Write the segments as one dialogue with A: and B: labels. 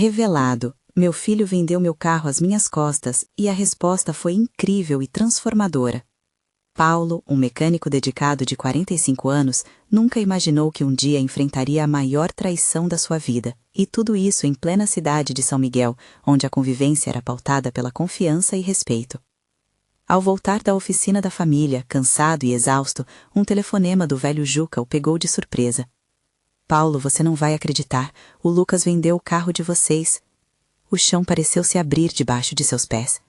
A: Revelado, meu filho vendeu meu carro às minhas costas e a resposta foi incrível e transformadora. Paulo, um mecânico dedicado de 45 anos, nunca imaginou que um dia enfrentaria a maior traição da sua vida, e tudo isso em plena cidade de São Miguel, onde a convivência era pautada pela confiança e respeito. Ao voltar da oficina da família, cansado e exausto, um telefonema do velho Juca o pegou de surpresa. Paulo, você não vai acreditar, o Lucas vendeu o carro de vocês. O chão pareceu se abrir debaixo de seus pés.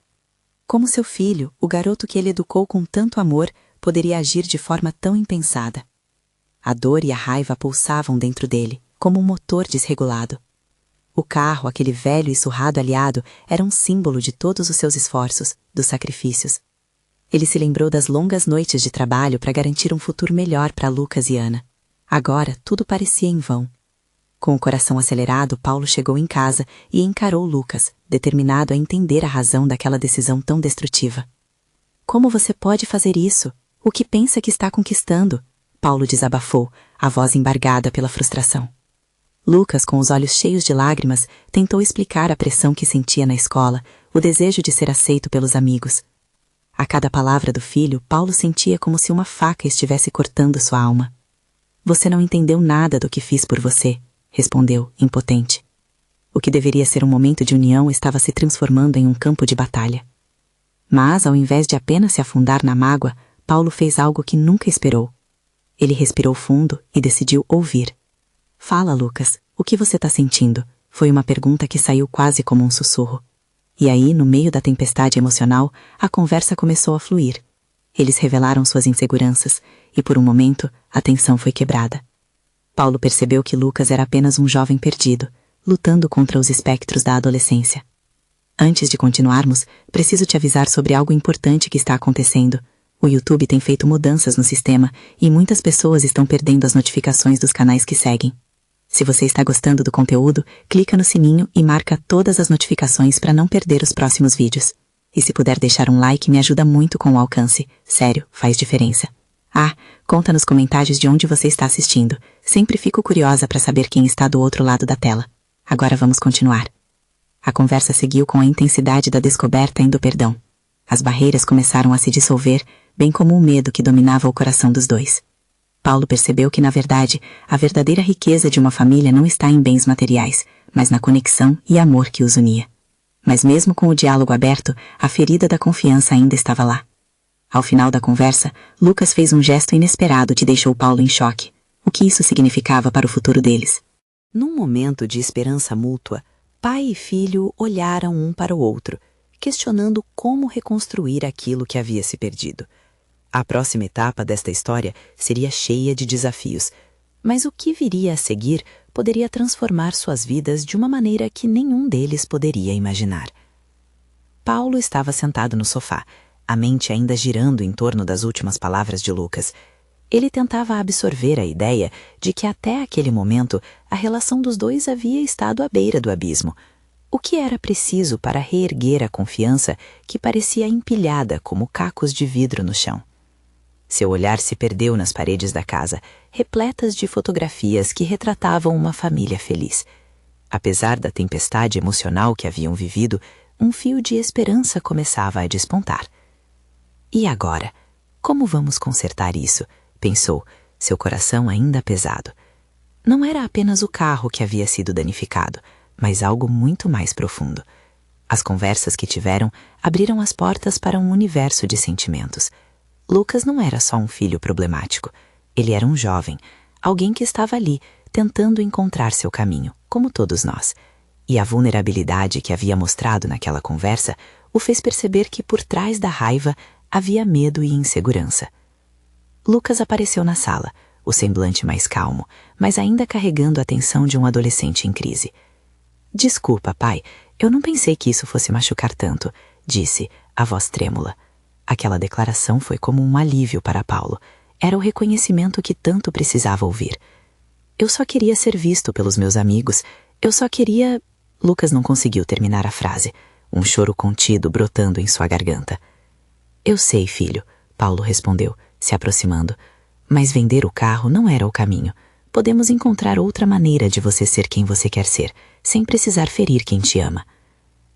A: Como seu filho, o garoto que ele educou com tanto amor, poderia agir de forma tão impensada? A dor e a raiva pulsavam dentro dele, como um motor desregulado. O carro, aquele velho e surrado aliado, era um símbolo de todos os seus esforços, dos sacrifícios. Ele se lembrou das longas noites de trabalho para garantir um futuro melhor para Lucas e Ana. Agora, tudo parecia em vão. Com o coração acelerado, Paulo chegou em casa e encarou Lucas, determinado a entender a razão daquela decisão tão destrutiva. Como você pode fazer isso? O que pensa que está conquistando? Paulo desabafou, a voz embargada pela frustração. Lucas, com os olhos cheios de lágrimas, tentou explicar a pressão que sentia na escola, o desejo de ser aceito pelos amigos. A cada palavra do filho, Paulo sentia como se uma faca estivesse cortando sua alma. Você não entendeu nada do que fiz por você, respondeu, impotente. O que deveria ser um momento de união estava se transformando em um campo de batalha. Mas, ao invés de apenas se afundar na mágoa, Paulo fez algo que nunca esperou. Ele respirou fundo e decidiu ouvir. Fala, Lucas, o que você está sentindo? Foi uma pergunta que saiu quase como um sussurro. E aí, no meio da tempestade emocional, a conversa começou a fluir. Eles revelaram suas inseguranças, e por um momento, a tensão foi quebrada. Paulo percebeu que Lucas era apenas um jovem perdido, lutando contra os espectros da adolescência. Antes de continuarmos, preciso te avisar sobre algo importante que está acontecendo. O YouTube tem feito mudanças no sistema e muitas pessoas estão perdendo as notificações dos canais que seguem. Se você está gostando do conteúdo, clica no sininho e marca todas as notificações para não perder os próximos vídeos. E se puder deixar um like, me ajuda muito com o alcance. Sério, faz diferença. Ah, conta nos comentários de onde você está assistindo. Sempre fico curiosa para saber quem está do outro lado da tela. Agora vamos continuar. A conversa seguiu com a intensidade da descoberta e do perdão. As barreiras começaram a se dissolver, bem como o medo que dominava o coração dos dois. Paulo percebeu que, na verdade, a verdadeira riqueza de uma família não está em bens materiais, mas na conexão e amor que os unia. Mas mesmo com o diálogo aberto, a ferida da confiança ainda estava lá. Ao final da conversa, Lucas fez um gesto inesperado que deixou Paulo em choque. O que isso significava para o futuro deles? Num momento de esperança mútua, pai e filho olharam um para o outro, questionando como reconstruir aquilo que havia se perdido. A próxima etapa desta história seria cheia de desafios, mas o que viria a seguir poderia transformar suas vidas de uma maneira que nenhum deles poderia imaginar. Paulo estava sentado no sofá, a mente ainda girando em torno das últimas palavras de Lucas. Ele tentava absorver a ideia de que até aquele momento a relação dos dois havia estado à beira do abismo. O que era preciso para reerguer a confiança que parecia empilhada como cacos de vidro no chão? Seu olhar se perdeu nas paredes da casa, repletas de fotografias que retratavam uma família feliz. Apesar da tempestade emocional que haviam vivido, um fio de esperança começava a despontar. E agora? Como vamos consertar isso? Pensou, seu coração ainda pesado. Não era apenas o carro que havia sido danificado, mas algo muito mais profundo. As conversas que tiveram abriram as portas para um universo de sentimentos. Lucas não era só um filho problemático. Ele era um jovem, alguém que estava ali, tentando encontrar seu caminho, como todos nós. E a vulnerabilidade que havia mostrado naquela conversa o fez perceber que por trás da raiva havia medo e insegurança. Lucas apareceu na sala, o semblante mais calmo, mas ainda carregando a tensão de um adolescente em crise. Desculpa, pai, eu não pensei que isso fosse machucar tanto, disse, a voz trêmula. Aquela declaração foi como um alívio para Paulo. Era o reconhecimento que tanto precisava ouvir. Eu só queria ser visto pelos meus amigos. Eu só queria... Lucas não conseguiu terminar a frase, um choro contido brotando em sua garganta. Eu sei, filho, Paulo respondeu, se aproximando. Mas vender o carro não era o caminho. Podemos encontrar outra maneira de você ser quem você quer ser. sem precisar ferir quem te ama.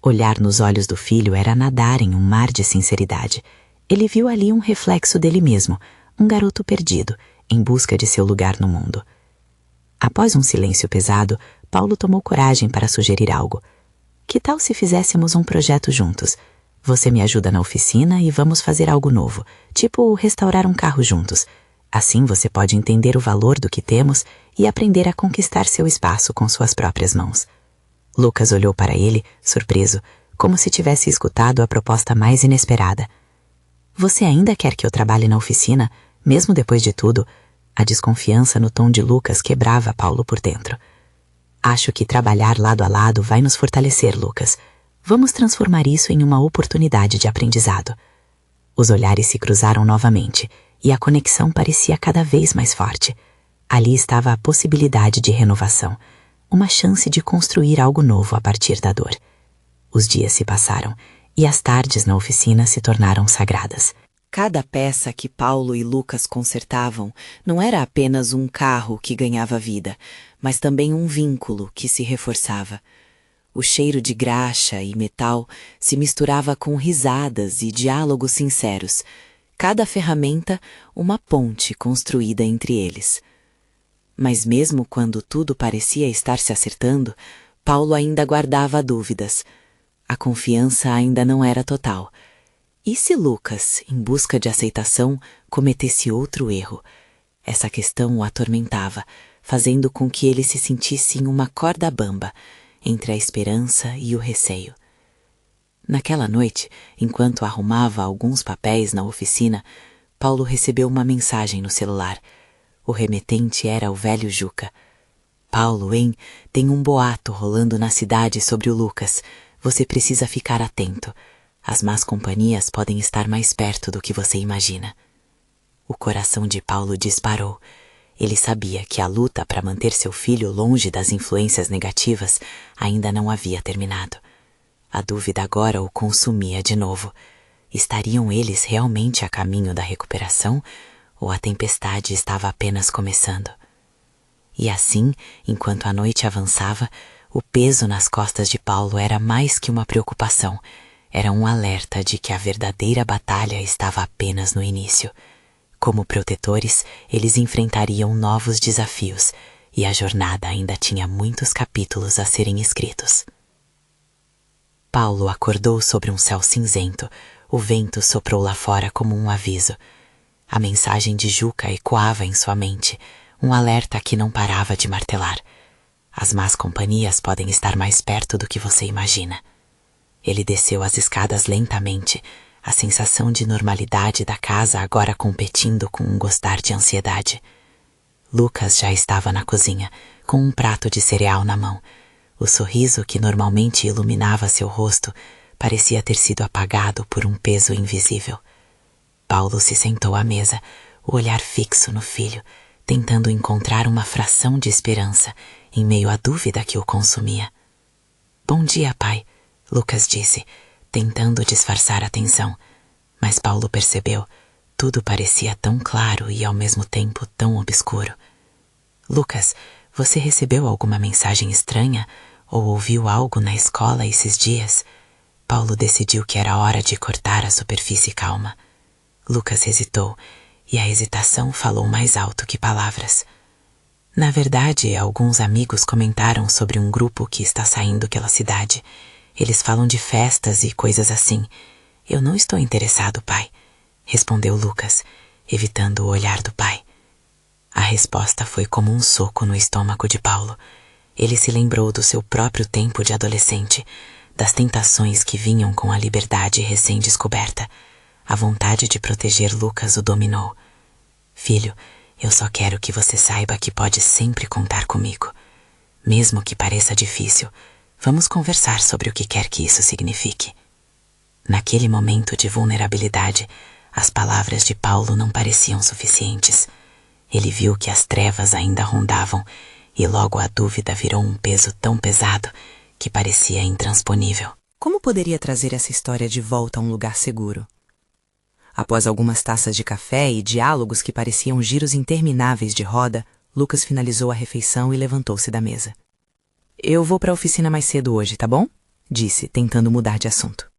A: Olhar nos olhos do filho era nadar em um mar de sinceridade. Ele viu ali um reflexo dele mesmo, um garoto perdido, em busca de seu lugar no mundo. Após um silêncio pesado, Paulo tomou coragem para sugerir algo. Que tal se fizéssemos um projeto juntos? Você me ajuda na oficina e vamos fazer algo novo, tipo restaurar um carro juntos. Assim você pode entender o valor do que temos e aprender a conquistar seu espaço com suas próprias mãos. Lucas olhou para ele, surpreso, como se tivesse escutado a proposta mais inesperada. Você ainda quer que eu trabalhe na oficina, mesmo depois de tudo? A desconfiança no tom de Lucas quebrava Paulo por dentro. Acho que trabalhar lado a lado vai nos fortalecer, Lucas. Vamos transformar isso em uma oportunidade de aprendizado. Os olhares se cruzaram novamente e a conexão parecia cada vez mais forte. Ali estava a possibilidade de renovação, uma chance de construir algo novo a partir da dor. Os dias se passaram e as tardes na oficina se tornaram sagradas. Cada peça que Paulo e Lucas consertavam não era apenas um carro que ganhava vida, mas também um vínculo que se reforçava. O cheiro de graxa e metal se misturava com risadas e diálogos sinceros, cada ferramenta uma ponte construída entre eles. Mas mesmo quando tudo parecia estar se acertando, Paulo ainda guardava dúvidas. A confiança ainda não era total. E se Lucas, em busca de aceitação, cometesse outro erro? Essa questão o atormentava, fazendo com que ele se sentisse em uma corda bamba, entre a esperança e o receio. Naquela noite, enquanto arrumava alguns papéis na oficina, Paulo recebeu uma mensagem no celular. O remetente era o velho Juca. Paulo, hein? Tem um boato rolando na cidade sobre o Lucas. Você precisa ficar atento. As más companhias podem estar mais perto do que você imagina. O coração de Paulo disparou. Ele sabia que a luta para manter seu filho longe das influências negativas ainda não havia terminado. A dúvida agora o consumia de novo. Estariam eles realmente a caminho da recuperação ou a tempestade estava apenas começando? E assim, enquanto a noite avançava, o peso nas costas de Paulo era mais que uma preocupação. Era um alerta de que a verdadeira batalha estava apenas no início. Como protetores, eles enfrentariam novos desafios e a jornada ainda tinha muitos capítulos a serem escritos. Paulo acordou sobre um céu cinzento. O vento soprou lá fora como um aviso. A mensagem de Juca ecoava em sua mente, um alerta que não parava de martelar. As más companhias podem estar mais perto do que você imagina. Ele desceu as escadas lentamente, a sensação de normalidade da casa agora competindo com um gostar de ansiedade. Lucas já estava na cozinha, com um prato de cereal na mão. O sorriso que normalmente iluminava seu rosto parecia ter sido apagado por um peso invisível. Paulo se sentou à mesa, o olhar fixo no filho, tentando encontrar uma fração de esperança em meio à dúvida que o consumia. "Bom dia, pai", Lucas disse, tentando disfarçar a tensão. Mas Paulo percebeu, tudo parecia tão claro e ao mesmo tempo tão obscuro. "Lucas, você recebeu alguma mensagem estranha ou ouviu algo na escola esses dias?" Paulo decidiu que era hora de cortar a superfície calma. Lucas hesitou, e a hesitação falou mais alto que palavras. "Na verdade, alguns amigos comentaram sobre um grupo que está saindo pela cidade. Eles falam de festas e coisas assim. Eu não estou interessado, pai", respondeu Lucas, evitando o olhar do pai. A resposta foi como um soco no estômago de Paulo. Ele se lembrou do seu próprio tempo de adolescente, das tentações que vinham com a liberdade recém-descoberta. A vontade de proteger Lucas o dominou. "Filho, eu só quero que você saiba que pode sempre contar comigo. Mesmo que pareça difícil, vamos conversar sobre o que quer que isso signifique." Naquele momento de vulnerabilidade, as palavras de Paulo não pareciam suficientes. Ele viu que as trevas ainda rondavam e logo a dúvida virou um peso tão pesado que parecia intransponível. Como poderia trazer essa história de volta a um lugar seguro? Após algumas taças de café e diálogos que pareciam giros intermináveis de roda, Lucas finalizou a refeição e levantou-se da mesa.
B: Eu vou para a oficina mais cedo hoje, tá bom? Disse, tentando mudar de assunto.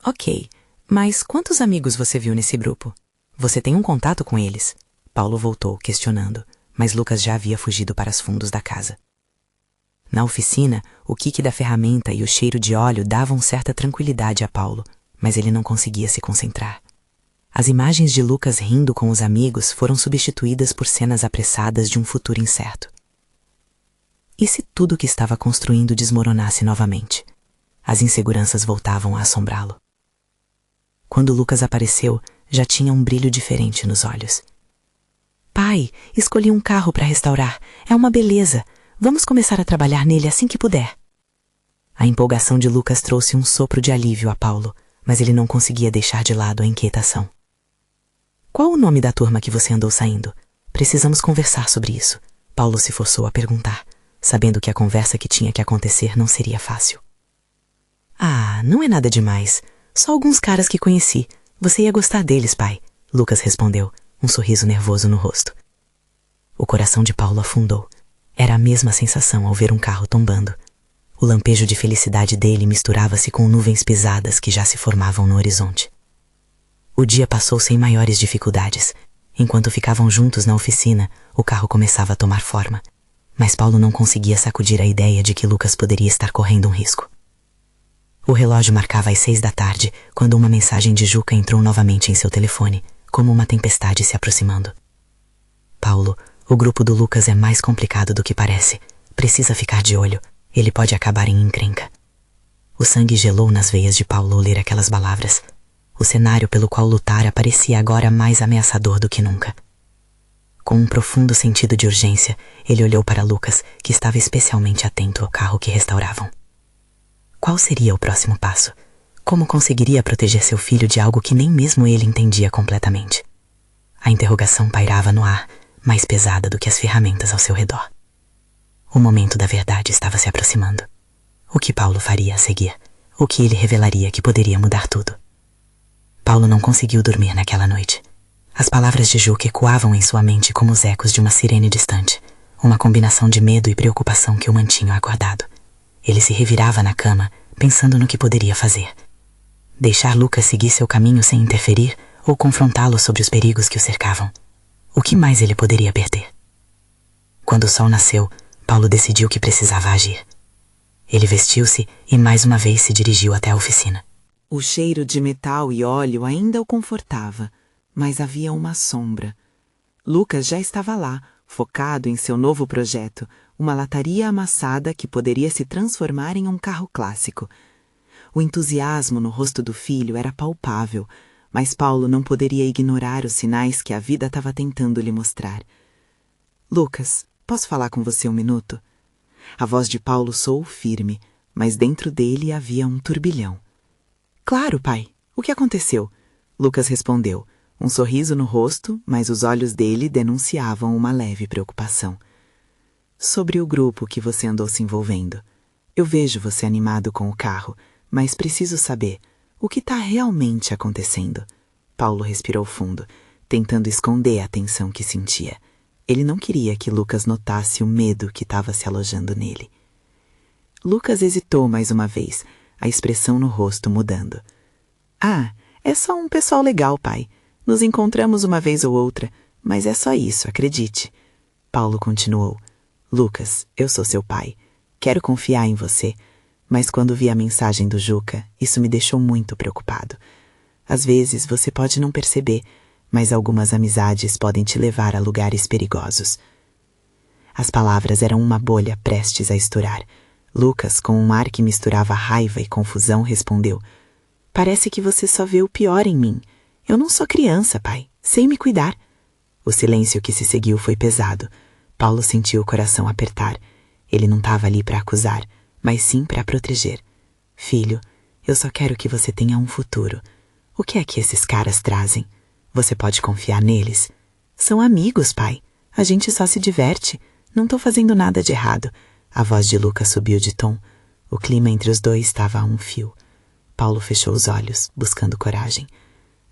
B: Ok. Mas quantos amigos você viu nesse grupo? Você tem um contato com eles? Paulo voltou, questionando, mas Lucas já havia fugido para os fundos da casa. Na oficina, o quique da ferramenta e o cheiro de óleo davam certa tranquilidade a Paulo, mas ele não conseguia se concentrar. As imagens de Lucas rindo com os amigos foram substituídas por cenas apressadas de um futuro incerto. E se tudo o que estava construindo desmoronasse novamente? As inseguranças voltavam a assombrá-lo. Quando Lucas apareceu, já tinha um brilho diferente nos olhos. Pai, escolhi um carro para restaurar. É uma beleza. Vamos começar a trabalhar nele assim que puder. A empolgação de Lucas trouxe um sopro de alívio a Paulo, mas ele não conseguia deixar de lado a inquietação. Qual o nome da turma que você andou saindo? Precisamos conversar sobre isso. Paulo se forçou a perguntar, sabendo que a conversa que tinha que acontecer não seria fácil. Ah, não é nada demais. Só alguns caras que conheci. Você ia gostar deles, pai. Lucas respondeu, um sorriso nervoso no rosto. O coração de Paulo afundou. Era a mesma sensação ao ver um carro tombando. O lampejo de felicidade dele misturava-se com nuvens pesadas que já se formavam no horizonte. O dia passou sem maiores dificuldades. Enquanto ficavam juntos na oficina, o carro começava a tomar forma. Mas Paulo não conseguia sacudir a ideia de que Lucas poderia estar correndo um risco. O relógio marcava as 6 da tarde, quando uma mensagem de Juca entrou novamente em seu telefone, como uma tempestade se aproximando. Paulo, o grupo do Lucas é mais complicado do que parece. Precisa ficar de olho. Ele pode acabar em encrenca. O sangue gelou nas veias de Paulo ao ler aquelas palavras. O cenário pelo qual lutara parecia agora mais ameaçador do que nunca. Com um profundo sentido de urgência, ele olhou para Lucas, que estava especialmente atento ao carro que restauravam. Qual seria o próximo passo? Como conseguiria proteger seu filho de algo que nem mesmo ele entendia completamente? A interrogação pairava no ar, mais pesada do que as ferramentas ao seu redor. O momento da verdade estava se aproximando. O que Paulo faria a seguir? O que ele revelaria que poderia mudar tudo? Paulo não conseguiu dormir naquela noite. As palavras de Juca ecoavam em sua mente como os ecos de uma sirene distante, uma combinação de medo e preocupação que o mantinham acordado. Ele se revirava na cama, pensando no que poderia fazer. Deixar Lucas seguir seu caminho sem interferir ou confrontá-lo sobre os perigos que o cercavam? O que mais ele poderia perder? Quando o sol nasceu, Paulo decidiu que precisava agir. Ele vestiu-se e mais uma vez se dirigiu até a oficina.
C: O cheiro de metal e óleo ainda o confortava, mas havia uma sombra. Lucas já estava lá, focado em seu novo projeto, uma lataria amassada que poderia se transformar em um carro clássico. O entusiasmo no rosto do filho era palpável, mas Paulo não poderia ignorar os sinais que a vida estava tentando lhe mostrar. Lucas, posso falar com você um minuto? A voz de Paulo soou firme, mas dentro dele havia um turbilhão. Claro, pai. O que aconteceu? Lucas respondeu, um sorriso no rosto, mas os olhos dele denunciavam uma leve preocupação. Sobre o grupo que você andou se envolvendo. Eu vejo você animado com o carro, mas preciso saber o que está realmente acontecendo. Paulo respirou fundo, tentando esconder a tensão que sentia. Ele não queria que Lucas notasse o medo que estava se alojando nele. Lucas hesitou mais uma vez, a expressão no rosto mudando. Ah, é só um pessoal legal, pai. Nos encontramos uma vez ou outra, mas é só isso, acredite. Paulo continuou. Lucas, eu sou seu pai. Quero confiar em você, mas quando vi a mensagem do Juca, isso me deixou muito preocupado. Às vezes você pode não perceber, mas algumas amizades podem te levar a lugares perigosos. As palavras eram uma bolha prestes a estourar. Lucas, com um ar que misturava raiva e confusão, respondeu. Parece que você só vê o pior em mim. Eu não sou criança, pai. Sei me cuidar. O silêncio que se seguiu foi pesado. Paulo sentiu o coração apertar. Ele não estava ali para acusar, mas sim para proteger. Filho, eu só quero que você tenha um futuro. O que é que esses caras trazem? Você pode confiar neles? São amigos, pai. A gente só se diverte. Não tô fazendo nada de errado. A voz de Lucas subiu de tom. O clima entre os dois estava a um fio. Paulo fechou os olhos, buscando coragem.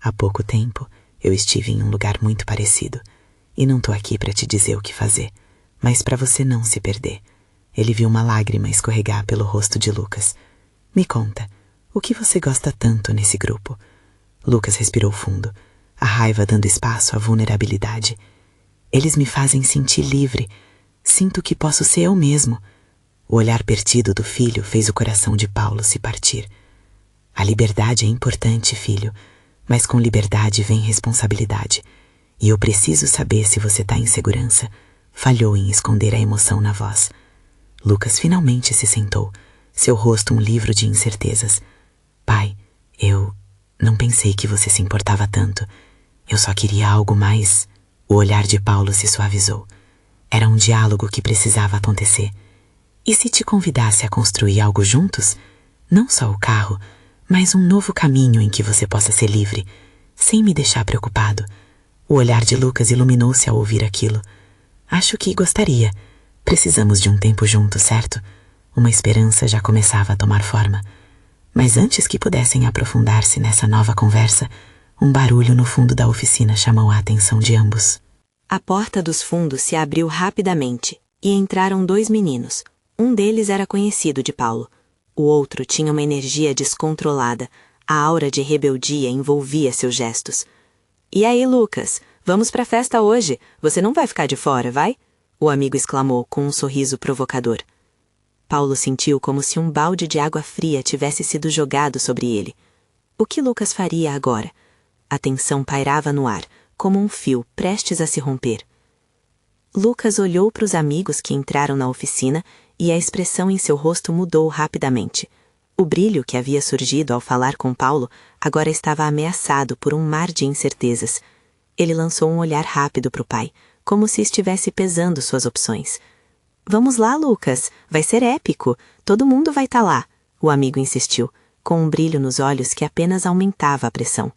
C: Há pouco tempo, eu estive em um lugar muito parecido. E não tô aqui para te dizer o que fazer, mas para você não se perder.
B: Ele viu uma lágrima escorregar pelo rosto de Lucas. Me conta, o que você gosta tanto nesse grupo? Lucas respirou fundo, a raiva dando espaço à vulnerabilidade. Eles me fazem sentir livre. Sinto que posso ser eu mesmo. O olhar perdido do filho fez o coração de Paulo se partir. A liberdade é importante, filho, mas com liberdade vem responsabilidade. E eu preciso saber se você está em segurança. Falhou em esconder a emoção na voz. Lucas finalmente se sentou, seu rosto um livro de incertezas. Pai, eu não pensei que você se importava tanto. Eu só queria algo mais. O olhar de Paulo se suavizou. Era um diálogo que precisava acontecer. E se te convidasse a construir algo juntos? Não só o carro, mas um novo caminho em que você possa ser livre, sem me deixar preocupado. O olhar de Lucas iluminou-se ao ouvir aquilo. Acho que gostaria. Precisamos de um tempo juntos, certo? Uma esperança já começava a tomar forma. Mas antes que pudessem aprofundar-se nessa nova conversa, um barulho no fundo da oficina chamou a atenção de ambos.
A: A porta dos fundos se abriu rapidamente e entraram 2 meninos. Um deles era conhecido de Paulo. O outro tinha uma energia descontrolada. A aura de rebeldia envolvia seus gestos. E aí, Lucas? Vamos pra festa hoje. Você não vai ficar de fora, vai? O amigo exclamou com um sorriso provocador. Paulo sentiu como se um balde de água fria tivesse sido jogado sobre ele. O que Lucas faria agora? A tensão pairava no ar, como um fio prestes a se romper. Lucas olhou para os amigos que entraram na oficina e a expressão em seu rosto mudou rapidamente. O brilho que havia surgido ao falar com Paulo agora estava ameaçado por um mar de incertezas. Ele lançou um olhar rápido para o pai, como se estivesse pesando suas opções. Vamos lá, Lucas. Vai ser épico. Todo mundo vai estar lá. O amigo insistiu, com um brilho nos olhos que apenas aumentava a pressão.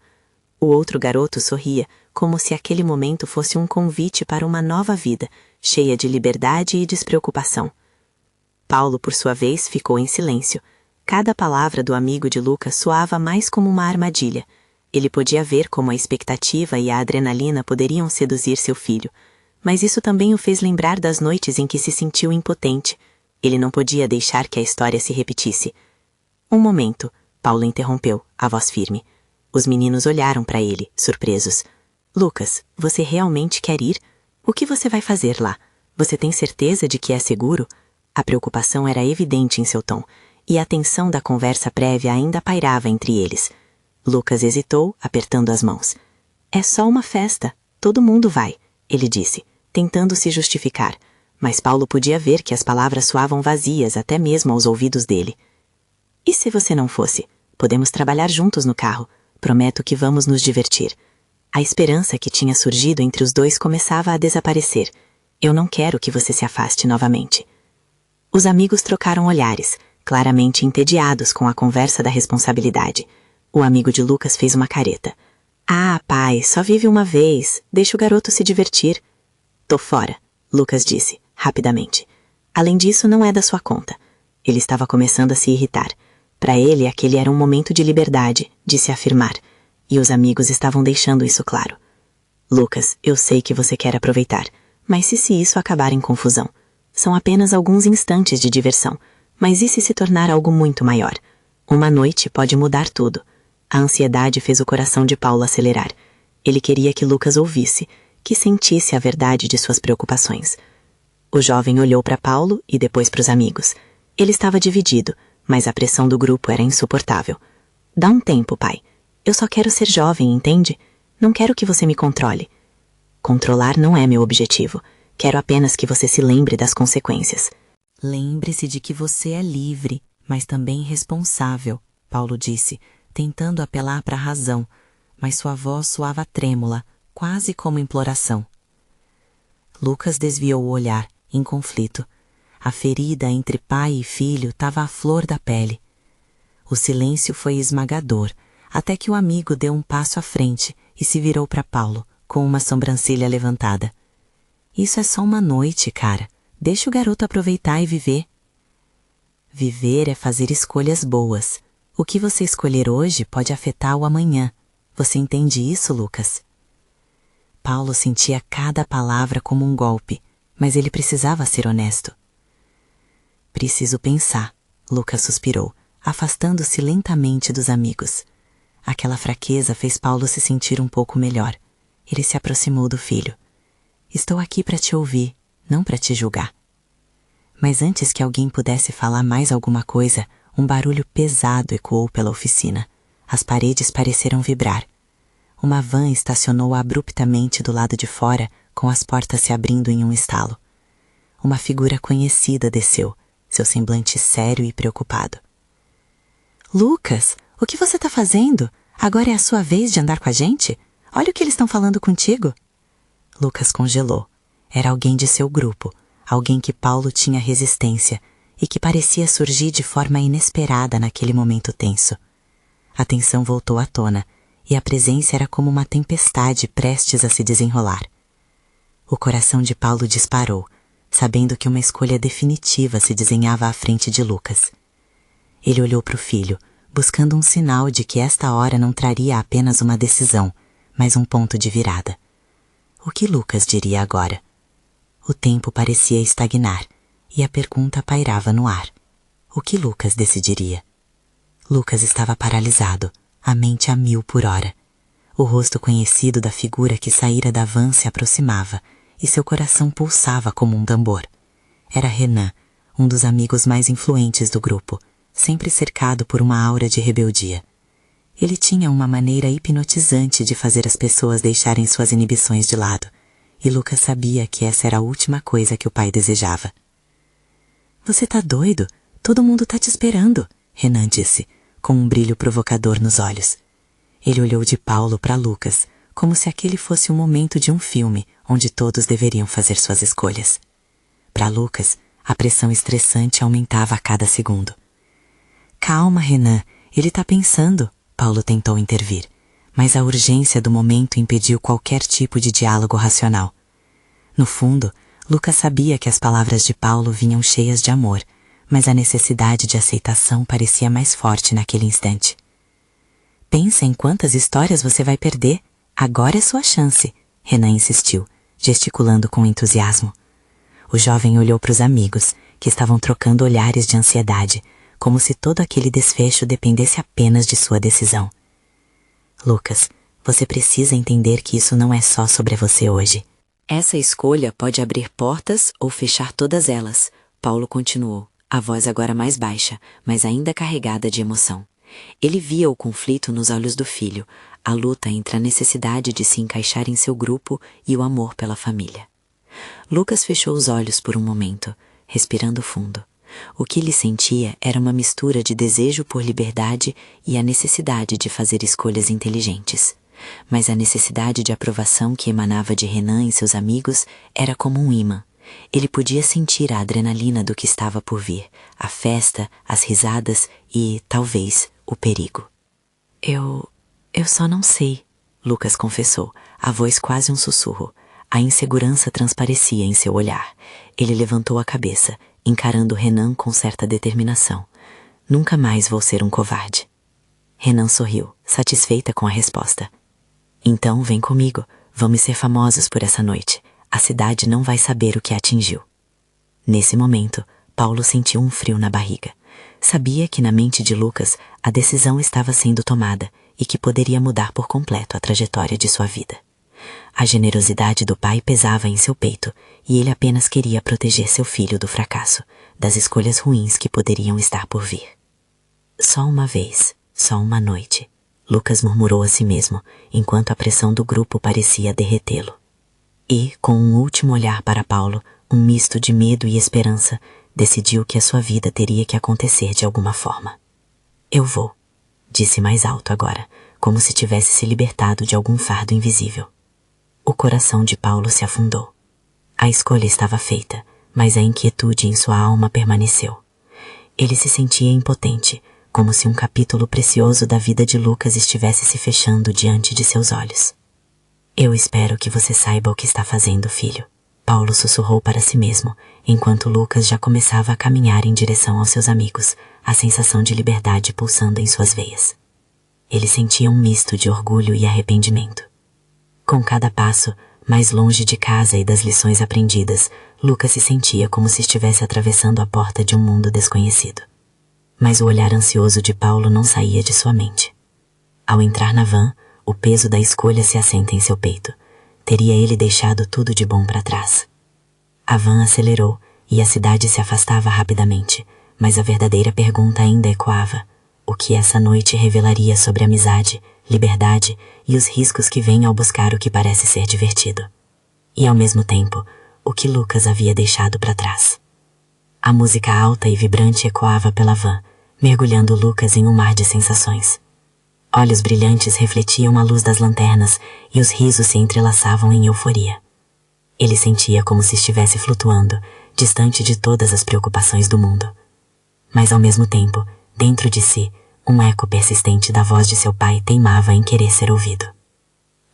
A: O outro garoto sorria, como se aquele momento fosse um convite para uma nova vida, cheia de liberdade e despreocupação. Paulo, por sua vez, ficou em silêncio. Cada palavra do amigo de Lucas soava mais como uma armadilha. Ele podia ver como a expectativa e a adrenalina poderiam seduzir seu filho. Mas isso também o fez lembrar das noites em que se sentiu impotente. Ele não podia deixar que a história se repetisse. Um momento, Paulo interrompeu, a voz firme. Os meninos olharam para ele, surpresos. Lucas, você realmente quer ir? O que você vai fazer lá? Você tem certeza de que é seguro? A preocupação era evidente em seu tom, e a tensão da conversa prévia ainda pairava entre eles. Lucas hesitou, apertando as mãos. É só uma festa, todo mundo vai, ele disse, tentando se justificar, mas Paulo podia ver que as palavras soavam vazias até mesmo aos ouvidos dele. E se você não fosse? Podemos trabalhar juntos no carro. Prometo que vamos nos divertir. A esperança que tinha surgido entre os dois começava a desaparecer. Eu não quero que você se afaste novamente. Os amigos trocaram olhares, claramente entediados com a conversa da responsabilidade. O amigo de Lucas fez uma careta. Ah, pai, só vive uma vez. Deixa o garoto se divertir. Tô fora, Lucas disse, rapidamente. Além disso, não é da sua conta. Ele estava começando a se irritar. Para ele, aquele era um momento de liberdade, de se afirmar. E os amigos estavam deixando isso claro. Lucas, eu sei que você quer aproveitar, mas e se isso acabar em confusão? São apenas alguns instantes de diversão, mas e se tornar algo muito maior? Uma noite pode mudar tudo. A ansiedade fez o coração de Paulo acelerar. Ele queria que Lucas ouvisse, que sentisse a verdade de suas preocupações. O jovem olhou para Paulo e depois para os amigos. Ele estava dividido, mas a pressão do grupo era insuportável. Dá um tempo, pai. Eu só quero ser jovem, entende? Não quero que você me controle. Controlar não é meu objetivo. Quero apenas que você se lembre das consequências.
B: Lembre-se de que você é livre, mas também responsável, Paulo disse, tentando apelar para a razão, mas sua voz soava trêmula, quase como imploração. Lucas desviou o olhar, em conflito. A ferida entre pai e filho estava à flor da pele. O silêncio foi esmagador, até que o amigo deu um passo à frente e se virou para Paulo, com uma sobrancelha levantada. Isso é só uma noite, cara. Deixa o garoto aproveitar e viver. Viver é fazer escolhas boas. O que você escolher hoje pode afetar o amanhã. Você entende isso, Lucas? Paulo sentia cada palavra como um golpe, mas ele precisava ser honesto. Preciso pensar, Lucas suspirou, afastando-se lentamente dos amigos. Aquela fraqueza fez Paulo se sentir um pouco melhor. Ele se aproximou do filho. Estou aqui para te ouvir, não para te julgar. Mas antes que alguém pudesse falar mais alguma coisa, um barulho pesado ecoou pela oficina. As paredes pareceram vibrar. Uma van estacionou abruptamente do lado de fora, com as portas se abrindo em um estalo. Uma figura conhecida desceu, seu semblante sério e preocupado. Lucas, o que você está fazendo? Agora é a sua vez de andar com a gente? Olha o que eles estão falando contigo. Lucas congelou. Era alguém de seu grupo, alguém que Paulo tinha resistência e que parecia surgir de forma inesperada naquele momento tenso. A tensão voltou à tona e a presença era como uma tempestade prestes a se desenrolar. O coração de Paulo disparou, sabendo que uma escolha definitiva se desenhava à frente de Lucas. Ele olhou para o filho, buscando um sinal de que esta hora não traria apenas uma decisão, mas um ponto de virada. O que Lucas diria agora? O tempo parecia estagnar, e a pergunta pairava no ar. O que Lucas decidiria? Lucas estava paralisado, a mente a 1000 por hora. O rosto conhecido da figura que saíra da van se aproximava, e seu coração pulsava como um tambor. Era Renan, um dos amigos mais influentes do grupo, sempre cercado por uma aura de rebeldia. Ele tinha uma maneira hipnotizante de fazer as pessoas deixarem suas inibições de lado, e Lucas sabia que essa era a última coisa que o pai desejava. Você tá doido? Todo mundo tá te esperando, Renan disse, com um brilho provocador nos olhos. Ele olhou de Paulo para Lucas, como se aquele fosse o momento de um filme onde todos deveriam fazer suas escolhas. Para Lucas, a pressão estressante aumentava a cada segundo. Calma, Renan, ele tá pensando, Paulo tentou intervir, mas a urgência do momento impediu qualquer tipo de diálogo racional. No fundo, Lucas sabia que as palavras de Paulo vinham cheias de amor, mas a necessidade de aceitação parecia mais forte naquele instante. Pensa em quantas histórias você vai perder. Agora é sua chance, Renan insistiu, gesticulando com entusiasmo. O jovem olhou para os amigos, que estavam trocando olhares de ansiedade, como se todo aquele desfecho dependesse apenas de sua decisão. Lucas, você precisa entender que isso não é só sobre você hoje. Essa escolha pode abrir portas ou fechar todas elas, Paulo continuou, a voz agora mais baixa, mas ainda carregada de emoção. Ele via o conflito nos olhos do filho, a luta entre a necessidade de se encaixar em seu grupo e o amor pela família. Lucas fechou os olhos por um momento, respirando fundo. O que ele sentia era uma mistura de desejo por liberdade e a necessidade de fazer escolhas inteligentes. Mas a necessidade de aprovação que emanava de Renan e seus amigos era como um imã. Ele podia sentir a adrenalina do que estava por vir, a festa, as risadas e, talvez, o perigo. Eu só não sei, Lucas confessou, a voz quase um sussurro. A insegurança transparecia em seu olhar. Ele levantou a cabeça, encarando Renan com certa determinação. Nunca mais vou ser um covarde. Renan sorriu, satisfeita com a resposta. Então vem comigo, vamos ser famosos por essa noite. A cidade não vai saber o que a atingiu. Nesse momento, Paulo sentiu um frio na barriga. Sabia que na mente de Lucas a decisão estava sendo tomada e que poderia mudar por completo a trajetória de sua vida. A generosidade do pai pesava em seu peito e ele apenas queria proteger seu filho do fracasso, das escolhas ruins que poderiam estar por vir. Só uma vez, só uma noite, Lucas murmurou a si mesmo, enquanto a pressão do grupo parecia derretê-lo. E, com um último olhar para Paulo, um misto de medo e esperança, decidiu que a sua vida teria que acontecer de alguma forma. Eu vou, disse mais alto agora, como se tivesse se libertado de algum fardo invisível. O coração de Paulo se afundou. A escolha estava feita, mas a inquietude em sua alma permaneceu. Ele se sentia impotente, como se um capítulo precioso da vida de Lucas estivesse se fechando diante de seus olhos. Eu espero que você saiba o que está fazendo, filho, Paulo sussurrou para si mesmo, enquanto Lucas já começava a caminhar em direção aos seus amigos, a sensação de liberdade pulsando em suas veias. Ele sentia um misto de orgulho e arrependimento. Com cada passo, Mais longe de casa e das lições aprendidas, Lucas se sentia como se estivesse atravessando a porta de um mundo desconhecido. Mas o olhar ansioso de Paulo não saía de sua mente. Ao entrar na van, o peso da escolha se assenta em seu peito. Teria ele deixado tudo de bom para trás? A van acelerou e a cidade se afastava rapidamente, mas a verdadeira pergunta ainda ecoava: o que essa noite revelaria sobre amizade, liberdade e os riscos que vêm ao buscar o que parece ser divertido? E ao mesmo tempo, o que Lucas havia deixado para trás? A música alta e vibrante ecoava pela van, mergulhando Lucas em um mar de sensações. Olhos brilhantes refletiam a luz das lanternas e os risos se entrelaçavam em euforia. Ele sentia como se estivesse flutuando, distante de todas as preocupações do mundo. Mas ao mesmo tempo, dentro de si, um eco persistente da voz de seu pai teimava em querer ser ouvido.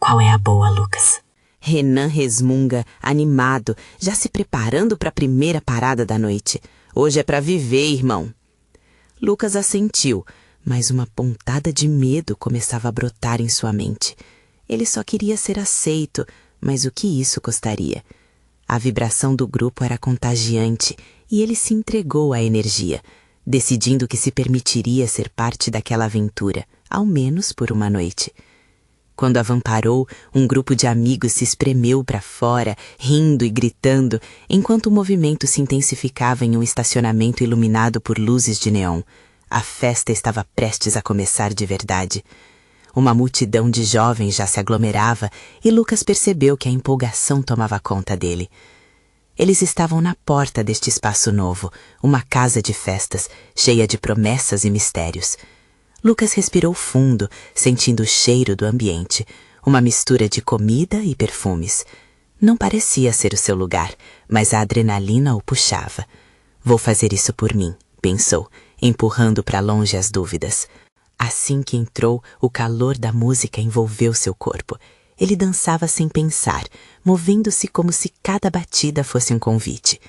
B: Qual é a boa, Lucas?
D: Renan resmunga, animado, já se preparando para a primeira parada da noite. Hoje é para viver, irmão. Lucas assentiu, mas uma pontada de medo começava a brotar em sua mente. Ele só queria ser aceito, mas o que isso custaria? A vibração do grupo era contagiante e ele se entregou à energia, decidindo que se permitiria ser parte daquela aventura, ao menos por uma noite. Quando a van parou, um grupo de amigos se espremeu para fora, rindo e gritando, enquanto o movimento se intensificava em um estacionamento iluminado por luzes de neon. A festa estava prestes a começar de verdade. Uma multidão de jovens já se aglomerava e Lucas percebeu que a empolgação tomava conta dele. Eles estavam na porta deste espaço novo, uma casa de festas, cheia de promessas e mistérios. Lucas respirou fundo, sentindo o cheiro do ambiente, uma mistura de comida e perfumes. Não parecia ser o seu lugar, mas a adrenalina o puxava. Vou fazer isso por mim, pensou, empurrando para longe as dúvidas. Assim que entrou, o calor da música envolveu seu corpo. Ele dançava sem pensar, movendo-se como se cada batida fosse um convite.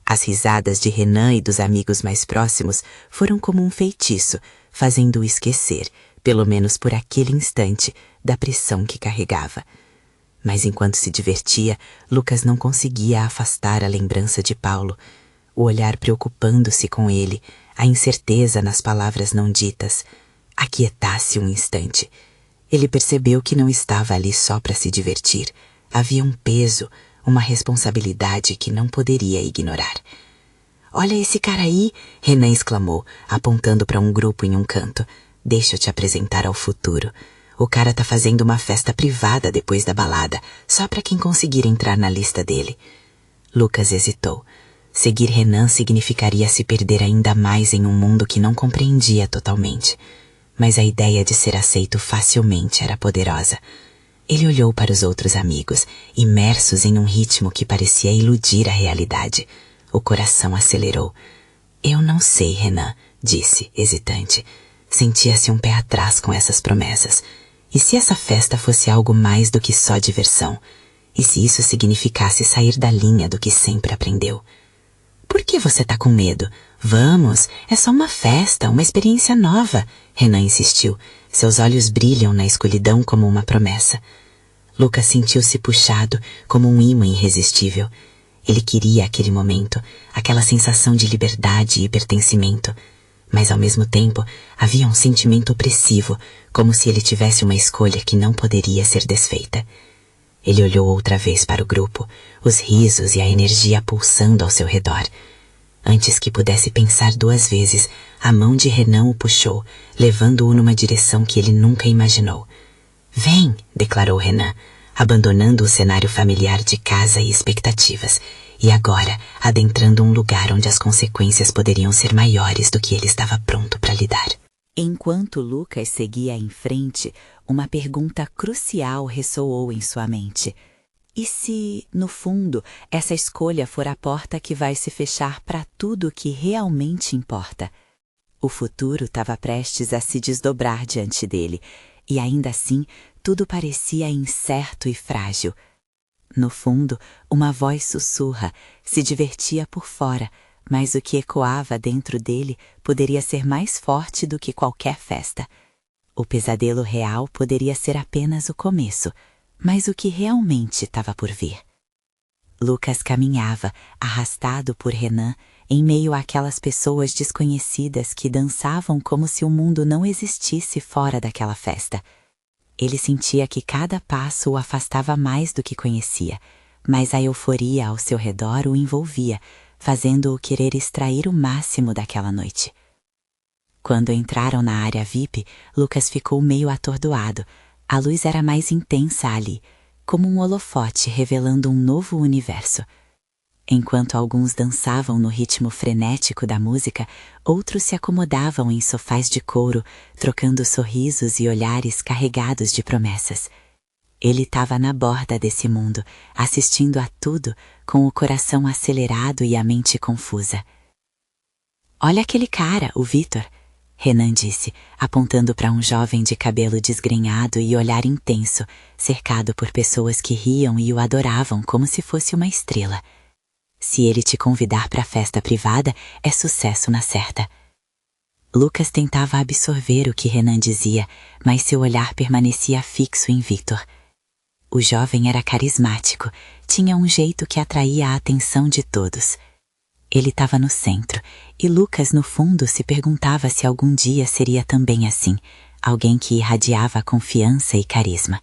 D: As risadas de Renan e dos amigos mais próximos foram como um feitiço, fazendo-o esquecer, pelo menos por aquele instante, da pressão que carregava. Mas enquanto se divertia, Lucas não conseguia afastar a lembrança de Paulo, o olhar preocupando-se com ele, a incerteza nas palavras não ditas. Aquietasse um instante. Ele percebeu que não estava ali só para se divertir. Havia um peso, uma responsabilidade que não poderia ignorar. "Olha esse cara aí!" Renan exclamou, apontando para um grupo em um canto. "Deixa eu te apresentar ao futuro. O cara tá fazendo uma festa privada depois da balada, só para quem conseguir entrar na lista dele." Lucas hesitou. Seguir Renan significaria se perder ainda mais em um mundo que não compreendia totalmente. Mas a ideia de ser aceito facilmente era poderosa. Ele olhou para os outros amigos, imersos em um ritmo que parecia iludir a realidade. O coração acelerou. "Eu não sei, Renan", disse, hesitante. Sentia-se um pé atrás com essas promessas. E se essa festa fosse algo mais do que só diversão? E se isso significasse sair da linha do que sempre aprendeu? "Por que você tá com medo? Vamos, é só uma festa, uma experiência nova", Renan insistiu. Seus olhos brilham na escuridão como uma promessa. Lucas sentiu-se puxado como um imã irresistível. Ele queria aquele momento, aquela sensação de liberdade e pertencimento. Mas ao mesmo tempo, havia um sentimento opressivo, como se ele tivesse uma escolha que não poderia ser desfeita. Ele olhou outra vez para o grupo, os risos e a energia pulsando ao seu redor. Antes que pudesse pensar duas vezes, a mão de Renan o puxou, levando-o numa direção que ele nunca imaginou. "Vem", declarou Renan, abandonando o cenário familiar de casa e expectativas, e agora adentrando um lugar onde as consequências poderiam ser maiores do que ele estava pronto para lidar.
A: Enquanto Lucas seguia em frente, uma pergunta crucial ressoou em sua mente. E se, no fundo, essa escolha for a porta que vai se fechar para tudo o que realmente importa? O futuro estava prestes a se desdobrar diante dele, e ainda assim tudo parecia incerto e frágil. No fundo, uma voz sussurra, se divertia por fora, mas o que ecoava dentro dele poderia ser mais forte do que qualquer festa. O pesadelo real poderia ser apenas o começo. mas o que realmente estava por vir. Lucas caminhava, arrastado por Renan, em meio àquelas pessoas desconhecidas que dançavam como se o mundo não existisse fora daquela festa. Ele sentia que cada passo o afastava mais do que conhecia, mas a euforia ao seu redor o envolvia, fazendo-o querer extrair o máximo daquela noite. Quando entraram na área VIP, Lucas ficou meio atordoado. A luz era mais intensa ali, como um holofote revelando um novo universo. Enquanto alguns dançavam no ritmo frenético da música, outros se acomodavam em sofás de couro, trocando sorrisos e olhares carregados de promessas. Ele estava na borda desse mundo, assistindo a tudo, com o coração acelerado e a mente confusa. "Olha aquele cara, o Vitor", Renan disse, apontando para um jovem de cabelo desgrenhado e olhar intenso, cercado por pessoas que riam e o adoravam como se fosse uma estrela. "Se ele te convidar para a festa privada, é sucesso na certa." Lucas tentava absorver o que Renan dizia, mas seu olhar permanecia fixo em Victor. O jovem era carismático, tinha um jeito que atraía a atenção de todos. Ele estava no centro, e Lucas, no fundo, se perguntava se algum dia seria também assim, alguém que irradiava confiança e carisma.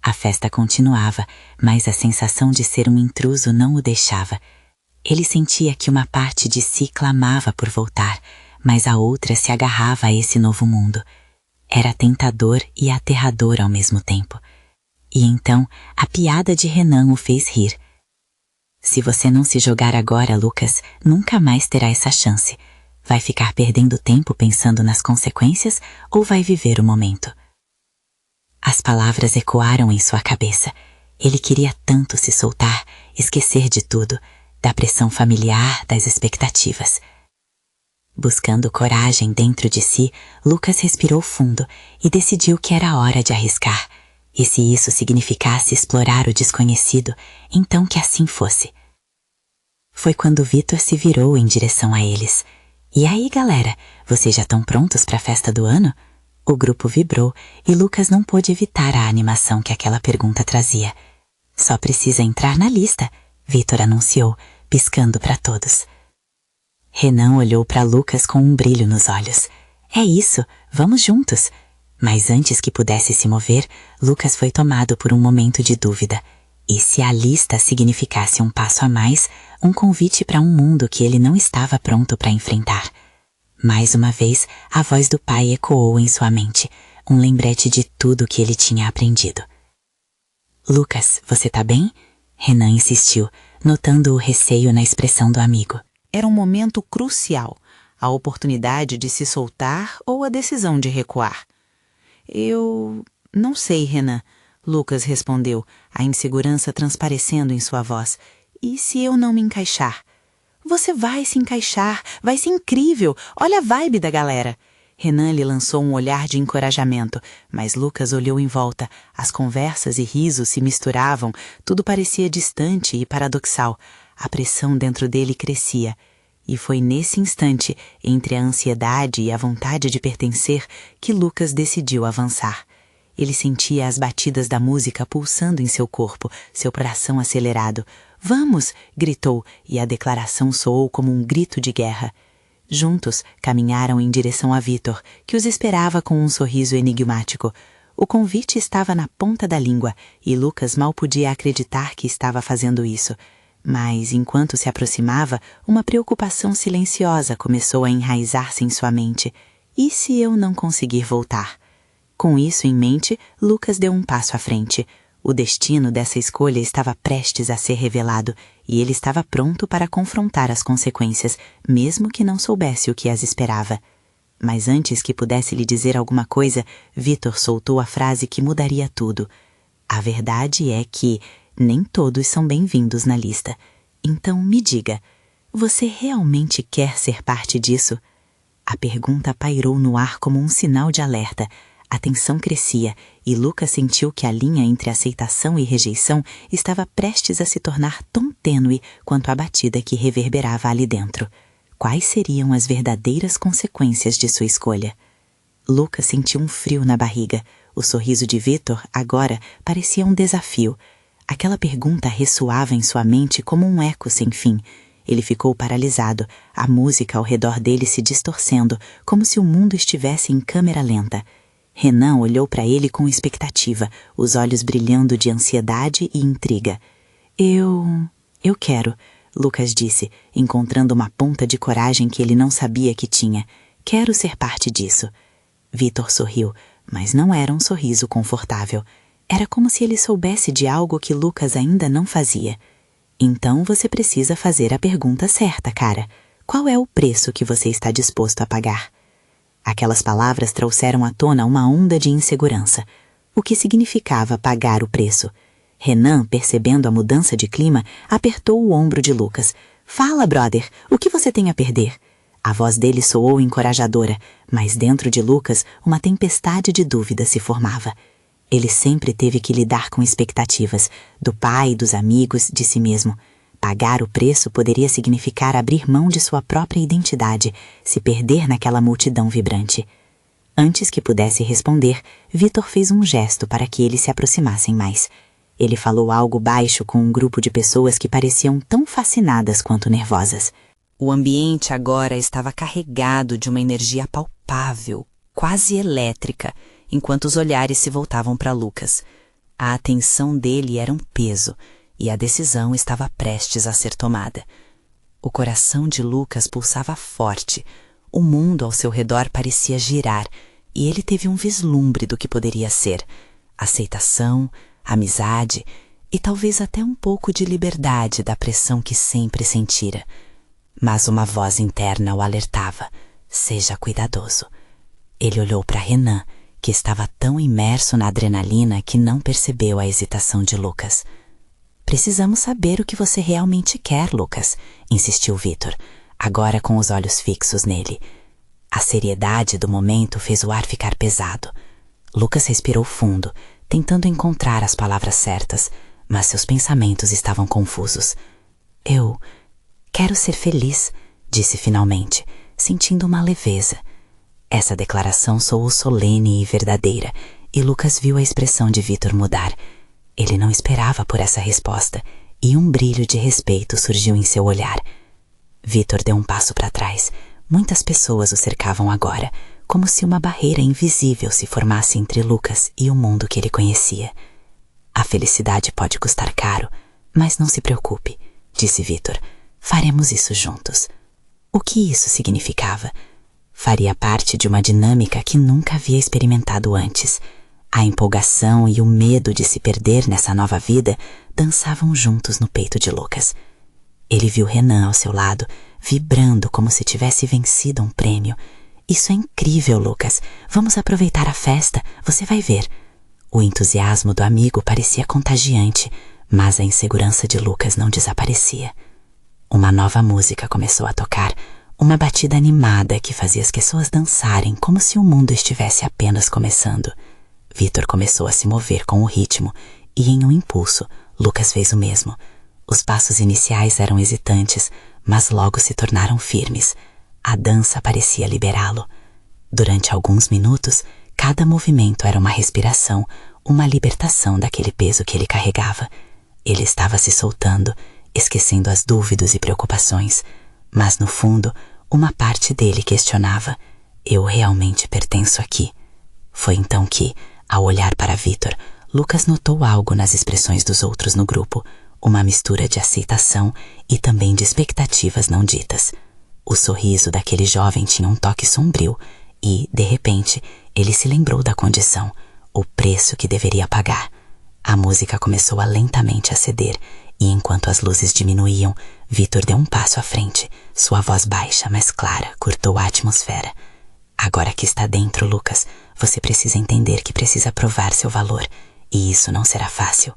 A: A festa continuava, mas a sensação de ser um intruso não o deixava. Ele sentia que uma parte de si clamava por voltar, mas a outra se agarrava a esse novo mundo. Era tentador e aterrador ao mesmo tempo. E então, a piada de Renan o fez rir. "Se você não se jogar agora, Lucas, nunca mais terá essa chance. Vai ficar perdendo tempo pensando nas consequências ou vai viver o momento?" As palavras ecoaram em sua cabeça. Ele queria tanto se soltar, esquecer de tudo, da pressão familiar, das expectativas. Buscando coragem dentro de si, Lucas respirou fundo e decidiu que era hora de arriscar. E se isso significasse explorar o desconhecido, então que assim fosse. Foi quando Vitor se virou em direção a eles. "E aí, galera, vocês já estão prontos para a festa do ano?" O grupo vibrou e Lucas não pôde evitar a animação que aquela pergunta trazia. "Só precisa entrar na lista", Vitor anunciou, piscando para todos. Renan olhou para Lucas com um brilho nos olhos. "É isso, vamos juntos." Mas antes que pudesse se mover, Lucas foi tomado por um momento de dúvida. E se a lista significasse um passo a mais, um convite para um mundo que ele não estava pronto para enfrentar? Mais uma vez, a voz do pai ecoou em sua mente, um lembrete de tudo que ele tinha aprendido. "Lucas, você tá bem?" Renan insistiu, notando o receio na expressão do amigo.
C: Era um momento crucial, a oportunidade de se soltar ou a decisão de recuar. "Eu não sei, Renan", Lucas respondeu, a insegurança transparecendo em sua voz. "E se eu não me encaixar?" "Você vai se encaixar, vai ser incrível, olha a vibe da galera." Renan lhe lançou um olhar de encorajamento, mas Lucas olhou em volta. As conversas e risos se misturavam, tudo parecia distante e paradoxal. A pressão dentro dele crescia. E foi nesse instante, entre a ansiedade e a vontade de pertencer, que Lucas decidiu avançar. Ele sentia as batidas da música pulsando em seu corpo, seu coração acelerado. "Vamos!" gritou, e a declaração soou como um grito de guerra. Juntos, caminharam em direção a Vitor, que os esperava com um sorriso enigmático. O convite estava na ponta da língua, e Lucas mal podia acreditar que estava fazendo isso. Mas, enquanto se aproximava, uma preocupação silenciosa começou a enraizar-se em sua mente. "E se eu não conseguir voltar?" Com isso em mente, Lucas deu um passo à frente. O destino dessa escolha estava prestes a ser revelado, e ele estava pronto para confrontar as consequências, mesmo que não soubesse o que as esperava. Mas antes que pudesse lhe dizer alguma coisa, Vitor soltou a frase que mudaria tudo. "A verdade é que nem todos são bem-vindos na lista. Então me diga, você realmente quer ser parte disso?" A pergunta pairou no ar como um sinal de alerta. A tensão crescia e Lucas sentiu que a linha entre aceitação e rejeição estava prestes a se tornar tão tênue quanto a batida que reverberava ali dentro. Quais seriam as verdadeiras consequências de sua escolha? Lucas sentiu um frio na barriga.
B: O sorriso de Vitor, agora, parecia um desafio. Aquela pergunta ressoava em sua mente como um eco sem fim. Ele ficou paralisado, a música ao redor dele se distorcendo, como se o mundo estivesse em câmera lenta. Renan olhou para ele com expectativa, os olhos brilhando de ansiedade e intriga. Eu quero, Lucas disse, encontrando uma ponta de coragem que ele não sabia que tinha. Quero ser parte disso. Vitor sorriu, mas não era um sorriso confortável. Era como se ele soubesse de algo que Lucas ainda não fazia. Então você precisa fazer a pergunta certa, cara. Qual é o preço que você está disposto a pagar? Aquelas palavras trouxeram à tona uma onda de insegurança. O que significava pagar o preço? Renan, percebendo a mudança de clima, apertou o ombro de Lucas. Fala, brother, o que você tem a perder? A voz dele soou encorajadora, mas dentro de Lucas uma tempestade de dúvidas se formava. Ele sempre teve que lidar com expectativas, do pai, dos amigos, de si mesmo. Pagar o preço poderia significar abrir mão de sua própria identidade, se perder naquela multidão vibrante. Antes que pudesse responder, Vitor fez um gesto para que eles se aproximassem mais. Ele falou algo baixo com um grupo de pessoas que pareciam tão fascinadas quanto nervosas.
A: O ambiente agora estava carregado de uma energia palpável, quase elétrica, enquanto os olhares se voltavam para Lucas. A atenção dele era um peso, e a decisão estava prestes a ser tomada. O coração de Lucas pulsava forte, o mundo ao seu redor parecia girar, e ele teve um vislumbre do que poderia ser: aceitação, amizade e talvez até um pouco de liberdade da pressão que sempre sentira. Mas uma voz interna o alertava: seja cuidadoso. Ele olhou para Renan, que estava tão imerso na adrenalina que não percebeu a hesitação de Lucas. Precisamos saber o que você realmente quer, Lucas, insistiu Vitor, agora com os olhos fixos nele. A seriedade do momento fez o ar ficar pesado. Lucas respirou fundo, tentando encontrar as palavras certas, mas seus pensamentos estavam confusos. Eu quero ser feliz, disse finalmente, sentindo uma leveza. Essa declaração soou solene e verdadeira, e Lucas viu a expressão de Vitor mudar. Ele não esperava por essa resposta, e um brilho de respeito surgiu em seu olhar. Vitor deu um passo para trás. Muitas pessoas o cercavam agora, como se uma barreira invisível se formasse entre Lucas e o mundo que ele conhecia. A felicidade pode custar caro, mas não se preocupe, disse Vitor. Faremos isso juntos. O que isso significava? Faria parte de uma dinâmica que nunca havia experimentado antes. A empolgação e o medo de se perder nessa nova vida dançavam juntos no peito de Lucas. Ele viu Renan ao seu lado, vibrando como se tivesse vencido um prêmio. Isso é incrível, Lucas. Vamos aproveitar a festa, você vai ver. O entusiasmo do amigo parecia contagiante, mas a insegurança de Lucas não desaparecia. Uma nova música começou a tocar, uma batida animada que fazia as pessoas dançarem como se o mundo estivesse apenas começando. Vitor começou a se mover com o ritmo e, em um impulso, Lucas fez o mesmo. Os passos iniciais eram hesitantes, mas logo se tornaram firmes. A dança parecia liberá-lo. Durante alguns minutos, cada movimento era uma respiração, uma libertação daquele peso que ele carregava. Ele estava se soltando, esquecendo as dúvidas e preocupações, mas no fundo, uma parte dele questionava: eu realmente pertenço aqui? Foi então que, ao olhar para Vitor, Lucas notou algo nas expressões dos outros no grupo, uma mistura de aceitação e também de expectativas não ditas. O sorriso daquele jovem tinha um toque sombrio e, de repente, ele se lembrou da condição, o preço que deveria pagar. A música começou a lentamente a ceder e, enquanto as luzes diminuíam, Vitor deu um passo à frente. Sua voz baixa, mas clara, cortou a atmosfera. Agora que está dentro, Lucas, você precisa entender que precisa provar seu valor, e isso não será fácil.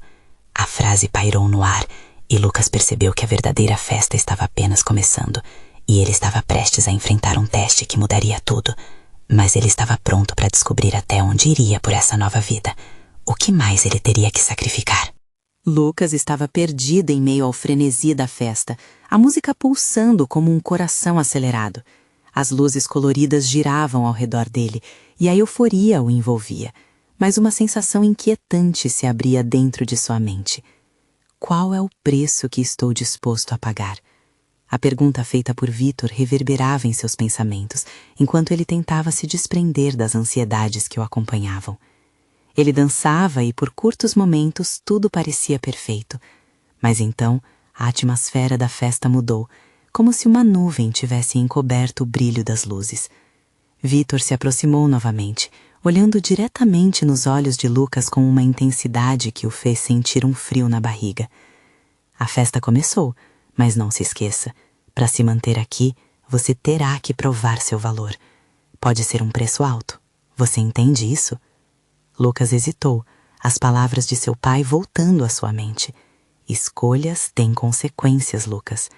A: A frase pairou no ar e Lucas percebeu que a verdadeira festa estava apenas começando e ele estava prestes a enfrentar um teste que mudaria tudo. Mas ele estava pronto para descobrir até onde iria por essa nova vida. O que mais ele teria que sacrificar?
B: Lucas estava perdido em meio ao frenesi da festa, a música pulsando como um coração acelerado. As luzes coloridas giravam ao redor dele e a euforia o envolvia. mas uma sensação inquietante se abria dentro de sua mente. Qual é o preço que estou disposto a pagar? A pergunta feita por Vítor reverberava em seus pensamentos, enquanto ele tentava se desprender das ansiedades que o acompanhavam. Ele dançava e, por curtos momentos, tudo parecia perfeito. Mas então, a atmosfera da festa mudou, como se uma nuvem tivesse encoberto o brilho das luzes. Vítor se aproximou novamente, olhando diretamente nos olhos de Lucas com uma intensidade que o fez sentir um frio na barriga. A festa começou, mas não se esqueça, para se manter aqui, você terá que provar seu valor. Pode ser um preço alto. Você entende isso? Lucas hesitou, as palavras de seu pai voltando à sua mente. Escolhas têm consequências, Lucas.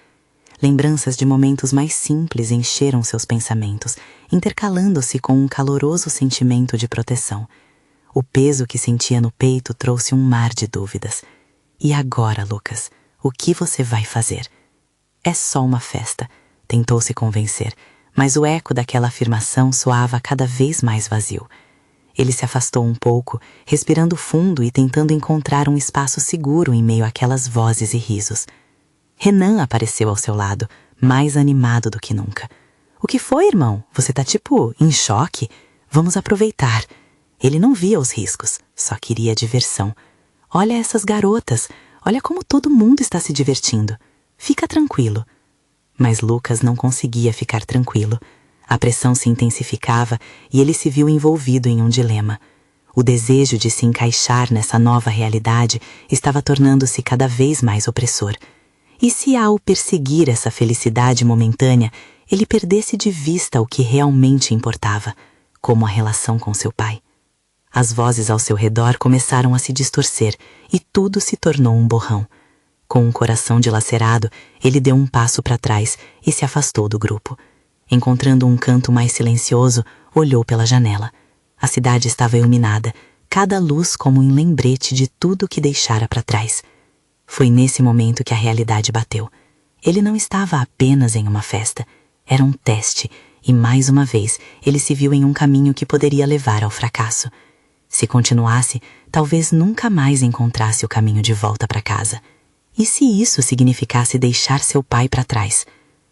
B: Lembranças de momentos mais simples encheram seus pensamentos, intercalando-se com um caloroso sentimento de proteção. O peso que sentia no peito trouxe um mar de dúvidas. E agora, Lucas, o que você vai fazer? É só uma festa, tentou se convencer, mas o eco daquela afirmação soava cada vez mais vazio. Ele se afastou um pouco, respirando fundo e tentando encontrar um espaço seguro em meio àquelas vozes e risos. Renan apareceu ao seu lado, mais animado do que nunca. O que foi, irmão? Você tá em choque? Vamos aproveitar. Ele não via os riscos, só queria diversão. Olha essas garotas, olha como todo mundo está se divertindo. Fica tranquilo. Mas Lucas não conseguia ficar tranquilo. A pressão se intensificava e ele se viu envolvido em um dilema. O desejo de se encaixar nessa nova realidade estava tornando-se cada vez mais opressor. E se ao perseguir essa felicidade momentânea, ele perdesse de vista o que realmente importava, como a relação com seu pai? As vozes ao seu redor começaram a se distorcer e tudo se tornou um borrão. Com um coração dilacerado, ele deu um passo para trás e se afastou do grupo. Encontrando um canto mais silencioso, olhou pela janela. A cidade estava iluminada, cada luz como um lembrete de tudo que deixara para trás. Foi nesse momento que a realidade bateu. Ele não estava apenas em uma festa, era um teste, e mais uma vez ele se viu em um caminho que poderia levar ao fracasso. Se continuasse, talvez nunca mais encontrasse o caminho de volta para casa. E se isso significasse deixar seu pai para trás?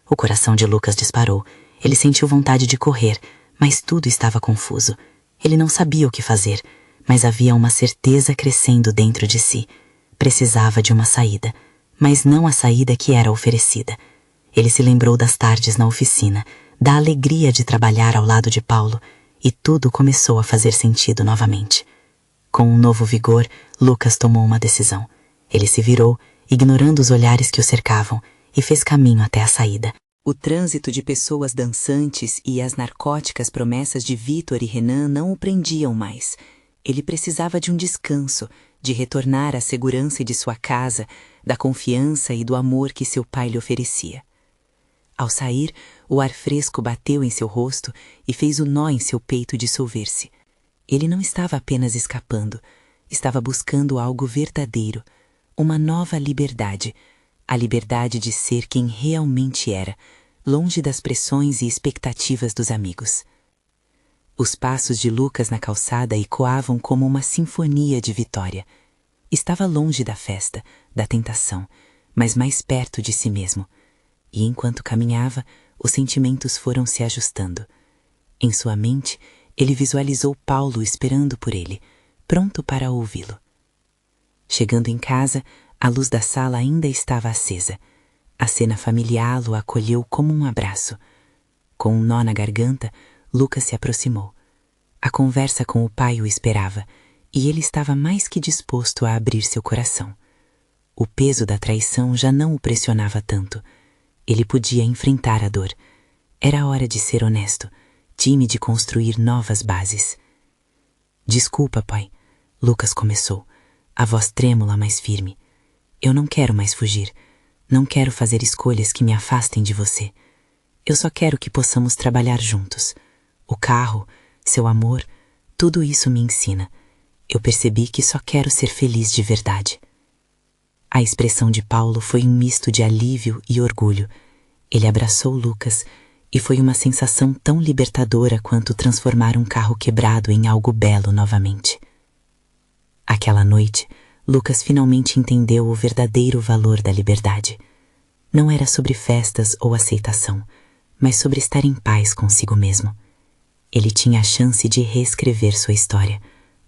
B: O coração de Lucas disparou. Ele sentiu vontade de correr, mas tudo estava confuso. Ele não sabia o que fazer, mas havia uma certeza crescendo dentro de si. Precisava de uma saída, mas não a saída que era oferecida. Ele se lembrou das tardes na oficina, da alegria de trabalhar ao lado de Paulo, e tudo começou a fazer sentido novamente. Com um novo vigor, Lucas tomou uma decisão. Ele se virou, ignorando os olhares que o cercavam, e fez caminho até a saída. O trânsito de pessoas dançantes e as narcóticas promessas de Vítor e Renan não o prendiam mais. Ele precisava de um descanso, de retornar à segurança de sua casa, da confiança e do amor que seu pai lhe oferecia. Ao sair, o ar fresco bateu em seu rosto e fez o nó em seu peito dissolver-se. Ele não estava apenas escapando, estava buscando algo verdadeiro, uma nova liberdade, a liberdade de ser quem realmente era, longe das pressões e expectativas dos amigos. Os passos de Lucas na calçada ecoavam como uma sinfonia de vitória. Estava longe da festa, da tentação, mas mais perto de si mesmo. E enquanto caminhava, os sentimentos foram se ajustando. Em sua mente, ele visualizou Paulo esperando por ele, pronto para ouvi-lo. Chegando em casa, a luz da sala ainda estava acesa. A cena familiar o acolheu como um abraço. Com um nó na garganta, Lucas se aproximou. A conversa com o pai o esperava, e ele estava mais que disposto a abrir seu coração. O peso da traição já não o pressionava tanto. Ele podia enfrentar a dor. Era hora de ser honesto, time de construir novas bases. Desculpa, pai. Lucas começou, a voz trêmula, mas firme. Eu não quero mais fugir. Não quero fazer escolhas que me afastem de você. Eu só quero que possamos trabalhar juntos. O carro, seu amor, tudo isso me ensina. Eu percebi que só quero ser feliz de verdade. A expressão de Paulo foi um misto de alívio e orgulho. Ele abraçou Lucas e foi uma sensação tão libertadora quanto transformar um carro quebrado em algo belo novamente. Aquela noite, Lucas finalmente entendeu o verdadeiro valor da liberdade. Não era sobre festas ou aceitação, mas sobre estar em paz consigo mesmo. Ele tinha a chance de reescrever sua história,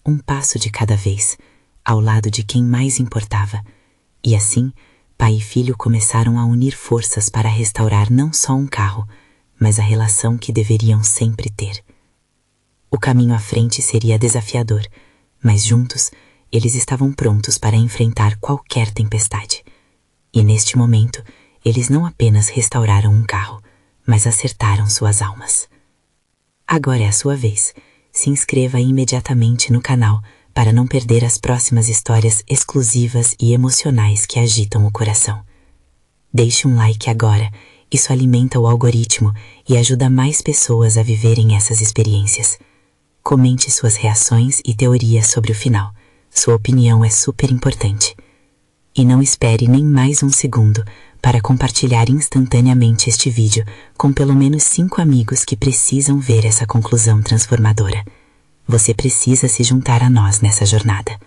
B: um passo de cada vez, ao lado de quem mais importava. E assim, pai e filho começaram a unir forças para restaurar não só um carro, mas a relação que deveriam sempre ter. O caminho à frente seria desafiador, mas juntos, eles estavam prontos para enfrentar qualquer tempestade. E neste momento, eles não apenas restauraram um carro, mas acertaram suas almas. Agora é a sua vez. Se inscreva imediatamente no canal para não perder as próximas histórias exclusivas e emocionais que agitam o coração. Deixe um like agora, isso alimenta o algoritmo e ajuda mais pessoas a viverem essas experiências. Comente suas reações e teorias sobre o final. Sua opinião é super importante. E não espere nem mais um segundo para compartilhar instantaneamente este vídeo com pelo menos 5 amigos que precisam ver essa conclusão transformadora. Você precisa se juntar a nós nessa jornada.